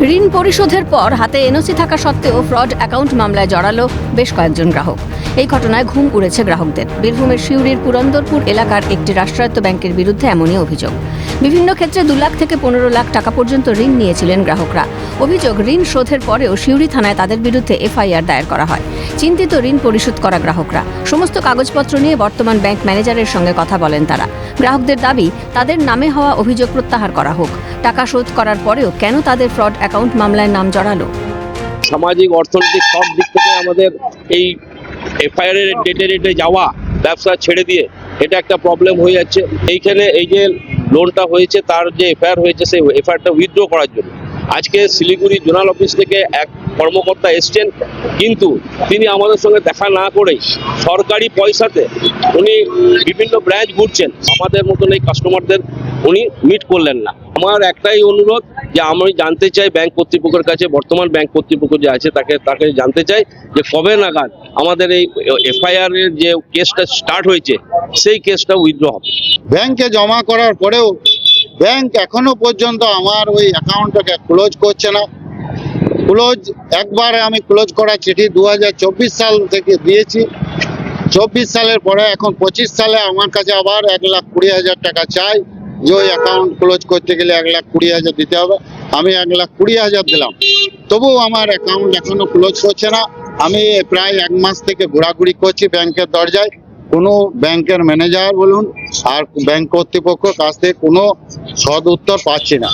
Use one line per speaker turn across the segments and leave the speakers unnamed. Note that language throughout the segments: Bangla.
ঋণ পরিশোধের পর হাতে এনওসি থাকা সত্ত্বেও ফ্রড অ্যাকাউন্ট মামলায় জড়ালো বেশ কয়েকজন গ্রাহক। এই ঘটনায় ঘুম উড়েছে গ্রাহকদের। বীরভূমের সিউড়ির পুরন্দরপুর এলাকার একটি রাষ্ট্রায়ত্ত ব্যাংকের বিরুদ্ধে এমনই অভিযোগ। বিভিন্ন ক্ষেত্রে 2 লাখ থেকে 15 লাখ টাকা পর্যন্ত ঋণ নিয়েছিলেন গ্রাহকরা। অভিযোগ, ঋণ শোধের পরেও সিউড়ি থানায় তাদের বিরুদ্ধে এফআইআর দায়ের করা হয়। চিন্তিত ঋণ পরিশোধ করা গ্রাহকরা। সমস্ত কাগজপত্র নিয়ে বর্তমান ব্যাংক ম্যানেজারের সঙ্গে কথা বলেন তারা। গ্রাহকদের দাবি, তাদের নামে হওয়া অভিযোগ প্রত্যাহার করা হোক। টাকা শোধ করার পরেও কেন তাদের ফ্রড অ্যাকাউন্ট মামলায় নাম জড়ালো?
সামাজিক, অর্থনৈতিক সব দিক থেকে আমাদের এই এফআইআর এর ডেটে যাওয়া, ব্যবসা ছেড়ে দিয়ে এটা একটা প্রবলেম হয়ে যাচ্ছে। এইখানে এই যে লোনটা হয়েছে, তার যে এফআইআর হয়েছে, সেই এফআইআরটা উইথড্র করার জন্য আজকে শিলিগুড়ি জোনাল অফিস থেকে এক কর্মকর্তা এসছেন, কিন্তু তিনি আমাদের সঙ্গে দেখা না করেই সরকারি পয়সাতে উনি বিভিন্ন ব্রাঞ্চ ঘুরছেন। আমাদের মতন এই কাস্টমারদের উনি মিট করলেন না। আমার একটাই অনুরোধ যে আমি জানতে চাই ব্যাংক কর্তৃপক্ষের কাছে, বর্তমান ব্যাংক কর্তৃপক্ষ যে আছে তাকে জানতে চাই যে কবে নাগাদ আমাদের এই এফআইআর এর যে কেসটা স্টার্ট হয়েছে সেই কেসটা উইথড্র হবে।
ব্যাংকে জমা করার পরেও ব্যাংক এখনো পর্যন্ত আমার ওই অ্যাকাউন্টটাকে ক্লোজ করছে না। একবারে আমি ক্লোজ করা চিঠি 2024 সাল থেকে দিয়েছি। 24 সালের পরে এখন 25 সালে আমার কাছে আবার 1,20,000 টাকা চাই, যে ওই অ্যাকাউন্ট ক্লোজ করতে গেলে 1,20,000 দিতে হবে। আমি 1,20,000 দিলাম, তবুও আমার অ্যাকাউন্ট এখনো ক্লোজ করছে না। আমি প্রায় 1 মাস থেকে ঘোরাঘুরি করছি ব্যাংকের দরজায়, কোনো ব্যাংকের ম্যানেজার বলুন আর ব্যাংক কর্তৃপক্ষ কাছ থেকে কোনো সদ উত্তর পাচ্ছি না।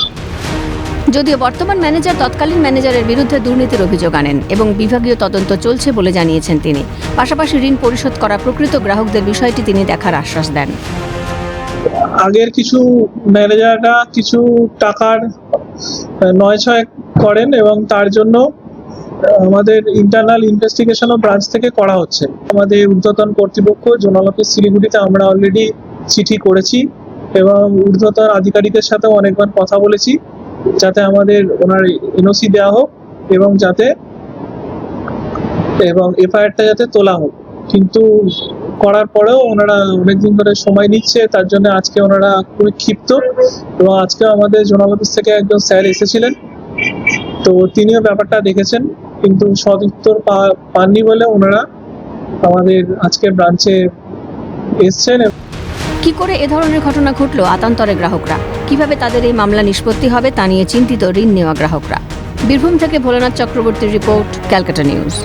যদিও বর্তমান ম্যানেজার তৎকালীন ম্যানেজারের বিরুদ্ধে দুর্নীতির অভিযোগ আনেন এবং বিভাগীয় তদন্ত চলছে বলে জানিয়েছেন তিনি। পাশাপাশি ঋণ পরিশোধ করা প্রকৃত গ্রাহকদের বিষয়টি তিনি দেখার আশ্বাস দেন।
আগের কিছু ম্যানেজাররা কিছু টাকার নয়-ছয় করেন এবং তার জন্য আমাদের ইন্টারনাল ইনভেস্টিগেশনও ব্রাঞ্চ থেকে করা হচ্ছে। আমাদের ঊর্ধ্বতন কর্তৃপক্ষ জোনাল অফিস শিলিগুড়িতে আমরা অলরেডি চিঠি করেছি এবং ঊর্ধ্বতন আধিকারিকের সাথেও অনেকবার কথা বলেছি যাতে আমাদের ওনার এনওসি দেওয়া হোক এবং এফআইআরটা যাতে তোলা হোক। কিন্তু করার পরেও ওনারা অনেকদিন ধরে সময় নিচ্ছে, তার জন্য আজকে ওনারা খুবই ক্ষিপ্ত। এবং আজকে আমাদের জোনাল অফিস থেকে একজন স্যার এসেছিলেন, তো তিনিও ব্যাপারটা দেখেছেন, কিন্তু সদুত্তর পাননি বলে ওনারা আমাদের আজকে ব্রাঞ্চে এসছেন।
কি করে এ ধরনের ঘটনা ঘটলো আতান্তরে গ্রাহকরা? কিভাবে তাদের এই মামলা নিষ্পত্তি হবে তা নিয়ে চিন্তিত ঋণ নেওয়া গ্রাহকরা। বীরভূম থেকে ভোলানাথ চক্রবর্তীর রিপোর্ট, ক্যালকাটা নিউজ।